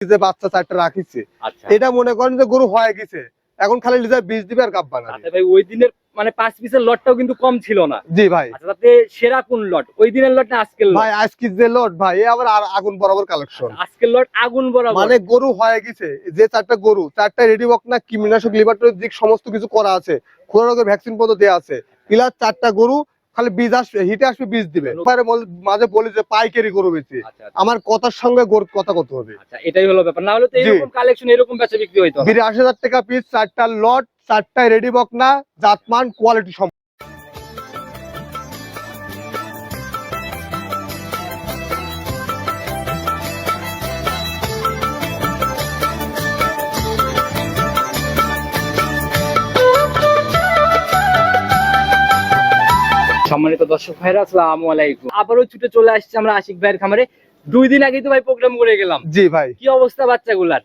যে বাচ্চা চারটা রাখিছে এটা মনে করেন যে গরু হয়ে গেছে, এখন খালি লিজার বীজ দিবে আর গাব বানাবে। আচ্ছা ভাই, ওই দিনের মানে 5 পিসের লটটাও কিন্তু কম ছিল না। জি ভাই। আচ্ছা, তাতে সেরা কোন লট, ওই দিনের লট না আজকের লট? ভাই আজকে যে লট ভাই এ আবার আগুন বরাবর কালেকশন। আজকের লট আগুন বরাবর, মানে গরু হয়ে গেছে যে চারটা গরু, চারটা রেডি বক না কীটনাশক লিভারটনিক দিক সমস্ত কিছু করা আছে, খোলা রোগের ভ্যাকসিন পদ্ধতি দেয়া আছে। প্লাস চারটা গরু খালি বীজ আসবে, হিটে আসবে বীজ দিবে। মাঝে বলি যে পাইকারি গরু বেচি, আমার কথার সঙ্গে গরু কথা কত হবে। আচ্ছা, এটাই হলো ব্যাপার, না হলে তো এরকম কালেকশন এরকম বেচা বিক্রি হইতো না। ৮২,০০০ টাকা পিস চারটা লট, চারটায় রেডি বক না, জাতমান কোয়ালিটি সম্পন্ন। সম্মানিত দর্শক ভাইরা, আসসালামু আলাইকুম। আবারও ছুটে চলে আসছে আমরা আশিক ভাইয়ের খামারে। 2 দিন আগেই তো ভাই প্রোগ্রাম করে গেলাম। জি ভাই। কি অবস্থা বাচ্চাগুলার?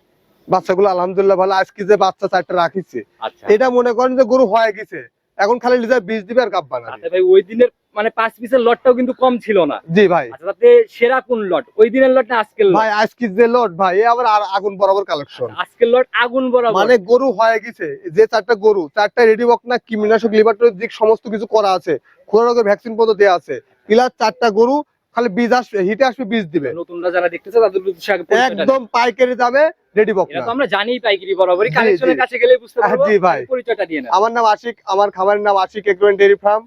বাচ্চাগুলো আলহামদুলিল্লাহ ভালো। আজকে যে বাচ্চা চারটা রাখিছে এটা মনে করেন যে গরু হয়ে গেছে, এখন খালি লিজার বীজ দিবে আর গাব বানাবে। আচ্ছা ভাই, ওই দিনের মানে 5 পিসের লটটাও কিন্তু কম ছিল না। জি ভাই। আচ্ছা, তাতে সেরা কোন লট, ওই দিনের লট না আজকের লট? ভাই আজকে যে লট ভাই এ আবার আগুন বরাবর কালেকশন। আজকের লট আগুন বরাবর, মানে গরু হয়ে গেছে যে চারটা গরু, চারটা রেডি বক না কীটনাশক লিভারটনিক দিক সমস্ত কিছু করা আছে, খোলা রোগের ভ্যাকসিন পদ্ধতি দেয়া আছে। প্লাস চারটা গরু খালি বীজ আসবে, হিটে আসবে বীজ দিবে। নতুনরা যারা দেখতেছে তাদের উদ্দেশ্যে আগে পরিচয়টা একদম পাইকারি দামে রেডি বক না। এটা তো আমরা জানি পাইকারি বরাবরই, কালেকশনের কাছে গেলে বুঝতে পারবো। জি ভাই। পরিচয়টা দিয়ে না। আমার নাম আশিক, আমার খামারের নাম Ashiq agro and dairy farm.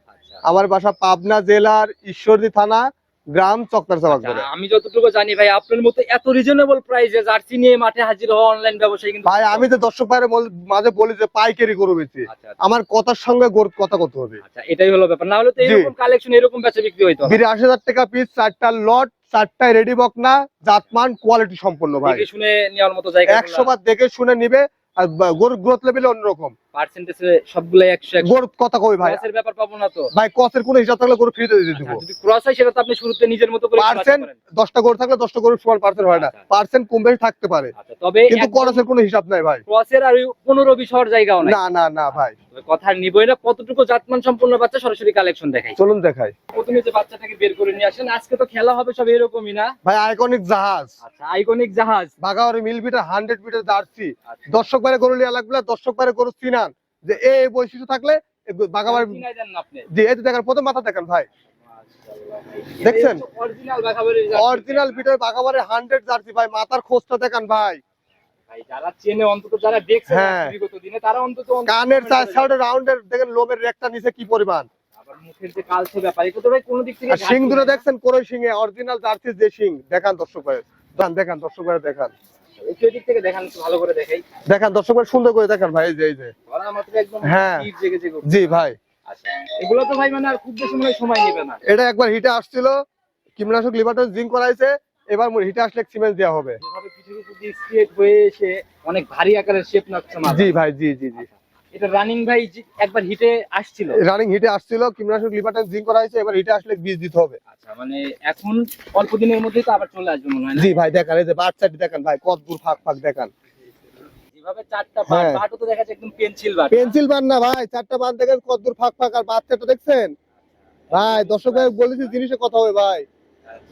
আমার বাসা পাবনা জেলার ঈশ্বরদী থানা, গ্রাম চক্তারচাবাগ। আমি যতটুকু জানি ভাই, আপনার মতো এত রিজনেবল প্রাইসে জার্সি নিয়ে মাঠে হাজির হওয়া অনলাইন ব্যবসায়ী কিন্তু ভাই আমি তো দর্শক ভাইয়ের মাঝে বলি যে পাইকারি গরু বেচি, আমার কথার সঙ্গে গরু কথা কত হবে। আচ্ছা, এটাই হলো ব্যাপার, না হলে তো এরকম কালেকশন এরকম বেচা বিক্রি হইতো না। ৮২,০০০ টাকা পিস চারটা লট, চারটায় রেডি বক না, জাতমান কোয়ালিটি সম্পন্ন ভাই। দেখে শুনে নেওয়ার মতো জায়গা, 100 বার দেখে শুনে নিবে। আর গরুর গ্রোথ লেভেল অন্যরকম, পার্সেন্টেজে সবগুলাই 100 গরু কথা কই ভাই। ক্রসের ব্যাপার পাবো না তো ভাই, ক্রসের কোনো হিসাব থাকলে গরু ফ্রিতে দিয়ে দেব। যদি ক্রস হয় সেটা তো আপনি শুরুতে নিজের মতো করে পার্সেন্ট 10টা গরু থাকলে 10টা গরুর সমান পার্সেন্ট হয় না, পার্সেন্ট কম বেশি থাকতে পারে, তবে কিন্তু ক্রসের কোনো হিসাব নাই ভাই। ক্রসের আর 15-20 হওয়ার জায়গাও নাই। না না না ভাই, কথা নিবই না। কতটুকু জাতমান সম্পূর্ণ বাচ্চা, সরাসরি কালেকশন দেখাই। চলুন দেখাই। প্রথমে যে বাচ্চাটাকে বের করে নিয়ে আসেন, আজকে তো খেলা হবে সব এরকমই না ভাই আইকনিক জাহাজ। আচ্ছা, আইকনিক জাহাজ, বাগাওয়ারি মিল বিটার 100 মিটার জার্সি। দর্শক বাইরে গরু লিয়া লাগবে, দর্শক বাইরে গরু চিনান যে এই বৈশিষ্ট্য থাকলে বাগাওয়ারি চিনাই দেন না আপনি। জি, এই তো দেখেন প্রথম মাথা দেখেন ভাই, দেখছেন অরিজিনাল বাঘাবাড়ির অরিজিনাল বিটার বাগাওয়ারি 100 জার্সি ভাই, মাথার খোঁজটা দেখেন ভাই। ভাই যারা চেনে, অন্তত যারা দেখছে হ্যাঁ, বিগত দিনে, তারা অন্তত কানের চার সাইডে রাউন্ডের দেখেন, লোমের রেকটা নিচে কি পরিমাণ, আবার মুখের যে কালচে ব্যাপার, এটা তো ভাই কোন দিক থেকে আর শিং দুটো দেখছেন কোরই শিংয়ে অরিজিনাল জার্সি যে শিং দেখান দর্শক ভাই, দেখান দর্শক ভাই, দেখান এই দিক থেকে দেখান, একটু ভালো করে দেখাই। দেখান দর্শক ভাই, সুন্দর করে দেখান ভাই। এই যে এই যে ওরা মাত্র একদম হ্যাঁ হিট জেগেছে। জি ভাই। আচ্ছা, এগুলো তো ভাই মানে আর খুব বেশি সময় নেবে না। এটা একবার হিটে আসছিল, কীটনাশক লিভারটনিক জিঙ্ক করাইছে, এবার হিটে আসলে সিমেন্ট দেওয়া হবে। যেভাবে পিঠের উপর দিয়ে স্ট্রেট হয়ে এসে অনেক ভারী আকারের শেপ নাচ্ছে মাছ। জি ভাই, জি জি জি। এটা রানিং ভাই একবার হিটে আসছিল, রানিং হিটে আসছিল, কীটনাশক লিভারটনিক জিঙ্ক করাইছে, এবার হিটে আসলে বীজ দিতে হবে। আচ্ছা, মানে এখন অল্প দিনের মধ্যেই তো আবার চলে আসবে মনে হয় না? জি ভাই দেখান, এই যে বাচ্চাটি দেখেন ভাই, কত দূর ফাঁক ফাঁক দেখান। যেভাবে চারটা বাটও তো দেখা যাচ্ছে একদম পেন্সিল বাট। পেন্সিল বান না ভাই, চারটা বান দেখেন কত দূর ফাঁক ফাঁক, আর বাচ্চাটা দেখছেন ভাই। দর্শক ভাই বলেছি জিনিসে কথা হবে ভাই,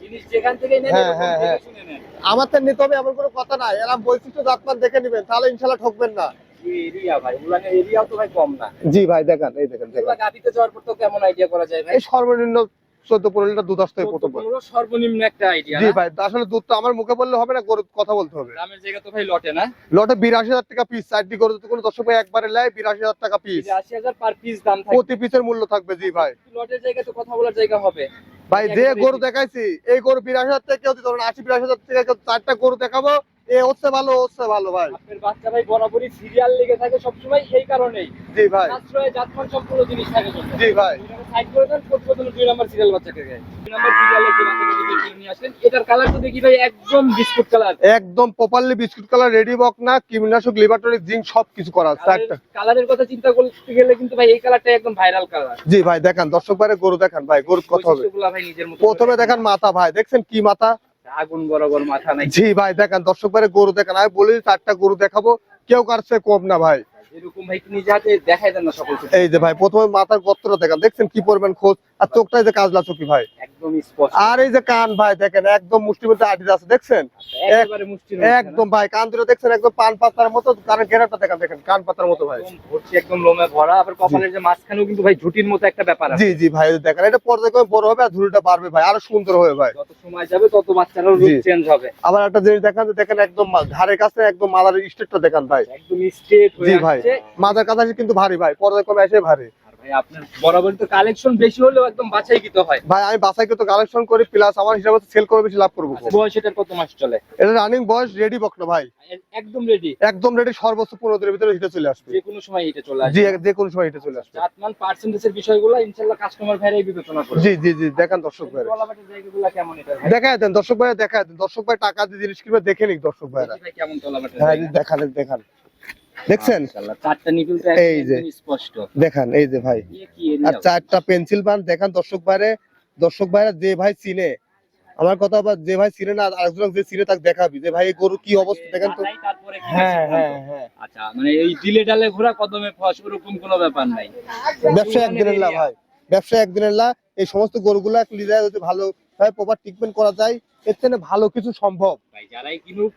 জিনিস যেখান থেকে নেন এরকম শুনে নেন। আমার তো নিতে হবে এমন কোনো কথা নাই, এরকম বৈশিষ্ট্য জাতমান দেখে নেবেন, তাহলে ইনশাআল্লাহ ঠকবেন না। এরিয়া ভাই, উলানের এরিয়াও তো ভাই কম না। জি ভাই দেখান, এই দেখেন দেখেন। গাবিতে যাওয়ার পর তো কেমন আইডিয়া করা যায় ভাই? এই সর্বনিম্ন 14-15 লিটার দুধ আসতে প্রথম। সর্বনিম্ন একটা আইডিয়া। জি ভাই, আসলে দুধ তো আমার মুখে বললে হবে না, গরু কথা বলতে হবে। দামের জায়গা তো ভাই লটে না? লটে 82,000 টাকা পিস, চারটি গরু যদি কোনো দর্শক ভাই একবারে নেয় 82,000 টাকা পিস, ৮০,০০০ পার পিস দাম থাকে। প্রতি পিসের মূল্য থাকবে। জি ভাই। লটের জায়গা তো কথা বলার জায়গা হবে ভাই, যে গরু দেখাইছি এই গরু 82,000 টাকা, কেউ ধরুন 80-82,000 টাকা, কেউ চারটা গরু দেখাবো, এ হচ্ছে ভালো, হচ্ছে ভালো ভাই। আপনার বাচ্চা ভাই বরাবরই সিরিয়াল লেগে থাকে সবসময়, এই কারণেই। জি ভাই। আশ্রয় জাতমান সম্পূর্ণ জিনিস থাকে। জি ভাই। সাইড করে দেন, প্রথম 2 নাম্বার সিরিয়াল বাচ্চাকে গায়। 2 নাম্বার সিরিয়ালে যে বাচ্চাকে নিয়ে আসেন, এটার কালার তো দেখি ভাই একদম বিস্কুট কালার, একদম প্রপারলি বিস্কুট কালার, রেডি বক না, কীটনাশক লিভারটনিক জিঙ্ক সবকিছু করা আছে। কালারের কথা চিন্তা করতে গেলে কিন্তু ভাই এই কালারটা একদম ভাইরাল কালার। জি ভাই দেখান দর্শক ভাই, গরু দেখান ভাই, গরু কথা হবে। ভাই নিজের মতো প্রথমে দেখান মাথা ভাই, দেখছেন কি মাথা, আগুন বরাবর মাথা নাই। জি ভাই দেখান দর্শক ভাই, গরু দেখান। আমি বলি চারটা গরু দেখাবো, কেউ কারছে কম না ভাই। এরকম ভাই কি নিজে হাতে দেখাই দেন না সকল কিছু? এই যে ভাই প্রথমে মাথার গর্তটা দেখেন, দেখছেন কি পরিমাণ খোঁজ, আর চোখটাই যে কাজলা চোখি ভাই, একদম স্পষ্ট। আর এই যে কান ভাই দেখেন একদম মুষ্টির মধ্যে আটিতে আছে, দেখছেন একেবারে মুষ্টির মধ্যে না? একদম ভাই কান দুটো দেখছেন একদম পান পাতার মতো, কানের ঘেরাটা দেখেন, দেখেন কান পাতার মতো ভাই। একদম ভর্তি, একদম লোমে ভরা, আবার কপালের যে মাঝখানেও কিন্তু ভাই ঝুটির মতো একটা ব্যাপার আছে। জি জি ভাই দেখেন, এটা পর্যায়ক্রমে বড় হবে আর ঝুড়িটা বাড়বে ভাই, আরো সুন্দর হবে ভাই। যত সময় যাবে তত বাচ্চারও রূপ জি। চেঞ্জ হবে। আবার একটা জিনিস দেখান, দেখেন একদম ঘাড়ের কাছে একদম মাদার স্টেটটা দেখেন ভাই। একদম স্ট্রেট জি হয়ে ভাই আসছে। মাদার কাছে কিন্তু ভারী ভাই, পর্যায়ক্রমে এসে ভারী। আর ভাই আপনার বরাবর তো কালেকশন বেশি হলেও একদম বাছাইকৃত হয়। ভাই আমি বাসায় কিন্তু কালেকশন করি, প্লাস আমার হিসাবে সেল করে বেশি লাভ করবো। বয়স এটার কত মাস চলে? এটা রানিং বয়স রেডি বকনা ভাই, একদম রেডি, একদম রেডি, সর্বোচ্চ 15 দিনের ভিতরে হিটে চলে আসবে। যে কোনো সময় এটা চলে জি আসবে। যে কোনো সময় হিটে চলে আসবে। জাতমান পার্সেন্টেজের বিষয়গুলো ইনশাআল্লাহ কাস্টমার ভাইরাই বিবেচনা করবে। জি জি জি দেখেন দর্শক ভাই, তলাবাটের জায়গাগুলো কেমন এটা ভাই? দেখায় দেন দর্শক ভাই, দেখায় দেন দর্শক ভাই, টাকা দিয়ে জিনিস কিনবে দেখে নিক দর্শক ভাইরা। দেখি ভাই কেমন তলাবাটের হ্যাঁ জায়গা। দেখান দেখান, দেখছেন মাশাআল্লাহ, চারটা নিপিল তো এই যে। একদম স্পষ্ট। দেখান এই যে ভাই, এ কি আর এরিয়া? চারটা পেন্সিল বান দেখান দর্শক ভাইরা যে ভাই চিনে আমার কথা, আবার যে ভাই চিনে না আরেকজন যে চিনে তাকে দেখাবি যে ভাই এই গরু কি অবস্থা দেখেন তো। বাছাই তারপরে কিনা হ্যাঁ সিদ্ধান্ত। হ্যাঁ হ্যাঁ, আচ্ছা, মানে এই দিলে ডালে ঘোরা কদমে ফস ওরকম কোনো ব্যাপার নাই। ব্যবসা একদিনের লাভ ভাই, ব্যবসা একদিনের লাভ। এই সমস্ত গরুগুলা লিজায় যদি ভালো ভাই প্রপার ট্রিটমেন্ট করা যায়, এর থেকে ভালো কিছু সম্ভব। ভাই যারাই কিনুক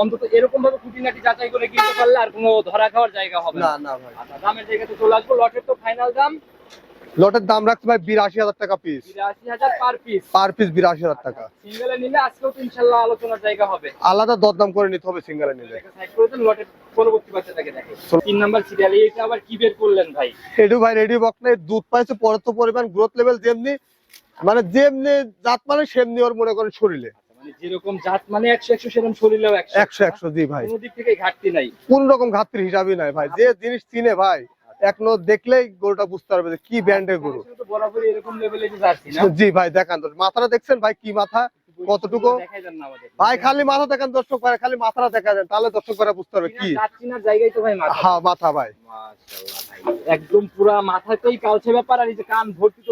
অন্তত এরকম ভাবে খুঁটিনাটি যাচাই করে কিনতে পারলে আর কোনো ধরা খাওয়ার জায়গা হবে না না। না ভাই, আচ্ছা, দামের জায়গাতে চলে আসবো। লটের তো ফাইনাল দাম লটের দাম রাখছে ভাই 82,000 টাকা piece, ৮২,০০০ per piece. Per piece 82,000 টাকা। সিঙ্গেলে নিলে আজকেও তো ইনশাআল্লাহ আলোচনার জায়গা হবে। আলাদা দরদাম করে নিতে হবে সিঙ্গেলে নিলে। এটা সাইড করে দেন, লটের পরবর্তী বাচ্চাটাকে দেখে। ৩ নাম্বার সিরিয়াল, এটা আবার কি বের করলেন ভাই? এডু ভাই রেডি বকনে দুধ পাইছে পর্যাপ্ত পরিমাণ, গ্রোথ লেভেল যেমনি মানে যেমনি জাত মানে সেমনি ওর মনে করেন শরীরে মানে যেরকম জাত মানে ১০০ সেরকম শরীরেও 100 জি ভাই, কোনো দিক থেকে ঘাটতি নাই। কোন রকম ঘাটতির হিসাবই নাই ভাই। যে জিনিস চিনে ভাই এখনো দেখলেই গরুটা বুঝতে পারবে যে কি ব্র্যান্ডের গরু। তো বরাবর এরকম লেভেলের জার্সি না? জি ভাই দেখান তো মাথাটা দেখছেন ভাই, কি মাথা কতটুকু দেখাই দেন না আমাদের। ভাই, খালি মাথা দেখেন দর্শক ভাই, খালি মাথাটা দেখা দেন তাহলে দর্শক ভাইরা বুঝতে পারবে কি। যাচ্ছি না জায়গায় তো ভাই মাথা। হ্যাঁ মাথা ভাই, মাশাআল্লাহ ভাই, একদম পুরা মাথাতেই কালচে ব্যাপার, আর এই যে কান ভর্তি তো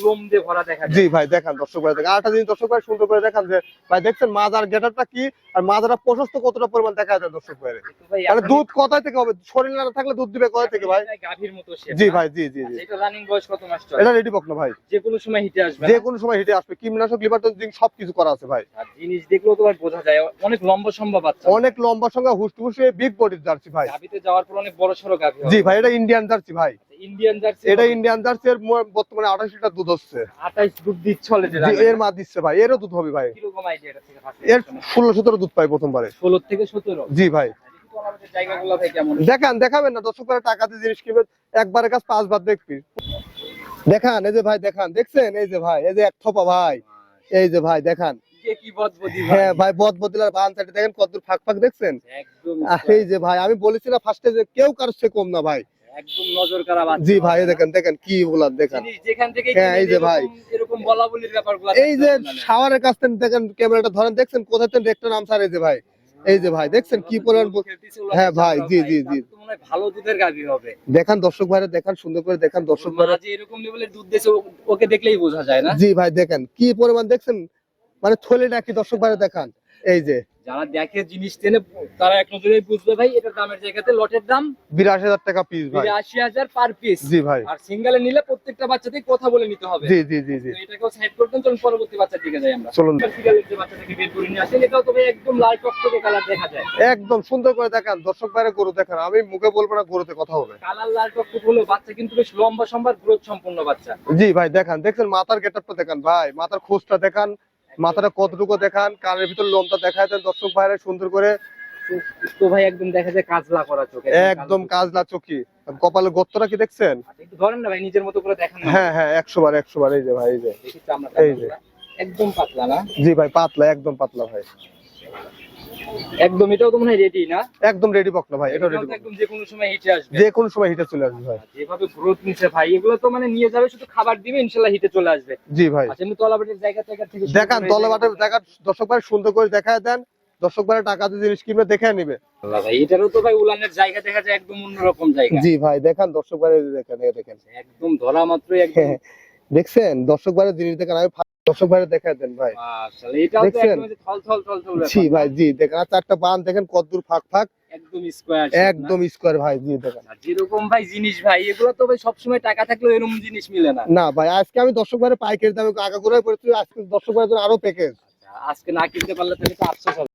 লোম দিয়ে ভরা দেখা যায়। জি ভাই দেখান দর্শক ভাই, দেখেন আরেকটা জিনিস দর্শক ভাই সুন্দর করে দেখান যে ভাই দেখছেন মাজার গেটারটা কি আর মাজারা প্রশস্ত কতটা পরিমাণ দেখা যায় দর্শক ভাই। তো ভাই তাহলে আপনি- দুধ কোথায় থেকে হবে, শরীর না থাকলে দুধ দিবে কোথায় থেকে ভাই। গাভীর মতো shape জি না? ভাই জি জি জি, এটা রানিং বয়স কত মাস চলে? এটা রেডি বকনা ভাই, যে কোনো সময় হিটে আসবে যে না? কোনো সময় হিটে আসবে, কীটনাশক লিভারটন জিঙ্ক সবকিছু করা আছে ভাই। আর জিনিস দেখলেও তো ভাই বোঝা যায় অনেক লম্বা সম্ভব বাচ্চা। অনেক লম্বা সঙ্গে হুসটুসে বিগ বডির জার্সি ভাই। গাভীতে যাওয়ার পর অনেক বড় সড়ো গাভী হবে। জি ভাই এটা ইন্ডিয়ান জার্সি ভাই, ইন্ডিয়ান জার্সি, এটা ইন্ডিয়ান জার্সি এর বর্তমানে 28 লিটার দুধ হচ্ছে। 28 দুধ দিচ্ছে অলরেডি। জি, এর মা দিচ্ছে ভাই, এরও দুধ হবে ভাই, কিরকম আইডিয়া এটা থেকে ফার্স্ট? এর 16-17 দুধ পাই প্রথমবারে। 16 থেকে 17। জি ভাই তো আমাদের জায়গাগুলো ভাই কেমন? দেখাবেন না দর্শক ভাইরা, টাকা দিয়ে জিনিস কিনবে একবারের কাজ 5 বার দেখবি। দেখান এই যে ভাই, দেখান দেখছেন এই যে ভাই, এই যে এক থোপা ভাই, এই যে ভাই দেখান। কে কি বদবদি ভাই? হ্যাঁ ভাই বদবদিলার বান সাইডে দেখেন কতদূর ফাঁক ফাঁক দেখছেন। একদম এই যে ভাই আমি বলেছি না ফার্স্টে যে কেউ কারোর চেয়ে কম না ভাই। একদম নজর কাড়া বাচ্চা। জি ভাই এই দেখেন দেখেন কি বলার দেখেন। জিনিস যেখান থেকে হ্যাঁ, এই যে ভাই। এরকম বলাবলির ব্যাপারগুলো এই যে শাওয়ারের কাছ থেকে দেখেন ক্যামেরাটা ধরেন, দেখছেন কোথায় থেকে রেকটা নাম ছাড়ে যে ভাই, এই যে ভাই দেখছেন কি পরিমাণ হ্যাঁ ভাই, জি জি জি মনে হয় ভালো দুধের গাভী হবে। দেখান দর্শক ভাইরা, দেখান সুন্দর করে দেখান দর্শক ভাইরা। মা যে এরকম লেভেলের দুধ দিয়েছে ওকে দেখলেই বোঝা যায় না? জি ভাই দেখেন কি পরিমাণ দেখছেন, মানে থলে নাকি দর্শক ভাইরা দেখান। এই যে যারা দেখে জিনিস টেনে তারা এক নজরেই বুঝবে ভাই এটার দামের জায়গাতে লটের দাম 82,000 টাকা পিস ভাই। ৮২,০০০ পার পিস। জি ভাই আর সিঙ্গেলে নিলে প্রত্যেকটা বাচ্চাতেই কথা বলে নিতে হবে। জি জি জি জি, তো এটাকেও সাইড করতেন, চলুন পরবর্তী বাচ্চার দিকে যাই আমরা। চলুন। সিরিয়ালের যে বাচ্চাটাকে বের করে নিয়ে আসেন, এটাও তবে একদম লাল টকটকে কালার দেখা যায়। একদম সুন্দর করে দেখান দর্শক ভাইরা, গরু দেখান, আমি মুখে বলবো না, গরুতে কথা হবে। কালার লাল টকটকে হলো বাচ্চা কিন্তু বেশ লম্বা সম্ভার গ্রোথ সম্পন্ন বাচ্চা। জি ভাই দেখান, দেখছেন মাথার গেটআপটা দেখান ভাই, মাথার খোঁজটা দেখান, মাথাটা কতটুকু দেখান, কানের ভিতর লোমটা দেখায় দেন দর্শক ভাইরা সুন্দর করে। তো ভাই একদম দেখা যায় কাজলা করা চোখ, একদম কাজলা চোখি, কপালে গর্তটা কি দেখছেন। একটু ধরেন না ভাই, নিজের মতো করে দেখান না। হ্যাঁ হ্ঁ 100 বার 100 বার, এই যে ভাই এই যে, দেখি চামড়া এই যে। একদম পাতলা না? জি ভাই পাতলা, একদম পাতলা ভাই, একদম। এটাও তো মনে হয় রেডি না? একদম রেডি বকনা ভাই, এটা এটাও রেডি তো একদম যে কোনো সময় হিটে আসবে। যে কোনো সময় হিটে চলে আসবে ভাই। যেভাবে গ্রোথ নিছে ভাই, এগুলো তো মানে নিয়ে যাবে শুধু খাবার দিবে, ইনশাআল্লাহ হিটে চলে আসবে। জি ভাই আচ্ছা, এমনি তলাবাটের জায়গা থেকে শুরু দেখান, করে তলাবাটের জায়গা দর্শক ভাই সুন্দর করে দেখায় দেন, দর্শক ভাইরা টাকা দিয়ে জিনিস কিনবে দেখে নিবে। আল্লাহ ভাই, এটারও তো ভাই উলানের জায়গা দেখা যায় একদম অন্যরকম জায়গা। জি ভাই দেখান দর্শক ভাইরা, এই যে দেখেন এই দেখেন, একদম ধরা মাত্রই একদম দেখছেন দর্শক ভাইরা জিনিস দেখেন, আমি দর্শক ভাইরা দেখায় দেন ভাই। মাশাআল্লাহ, এটাও তো দেখছেন? একদম যে থল থল থল থল জি ভাই জি দেখেন, আর চারটা বান দেখেন কতদূর ফাঁক ফাঁক, একদম স্কয়ার একদম স্কোয়ার ভাই দিয়ে দেখেন। যেরকম ভাই জিনিস ভাই এগুলো তো ভাই সবসময় টাকা থাকলেও এরকম জিনিস মিলে না। না ভাই আজকে আমি দর্শক ভাইয়ের পাইকারি দামে আগা করে পড়েছি, আজকে দর্শক ভাইয়ের জন্য আরো প্যাকেজ। আজকে না কিনতে পারলে তাহলে তো আফসোস হবে।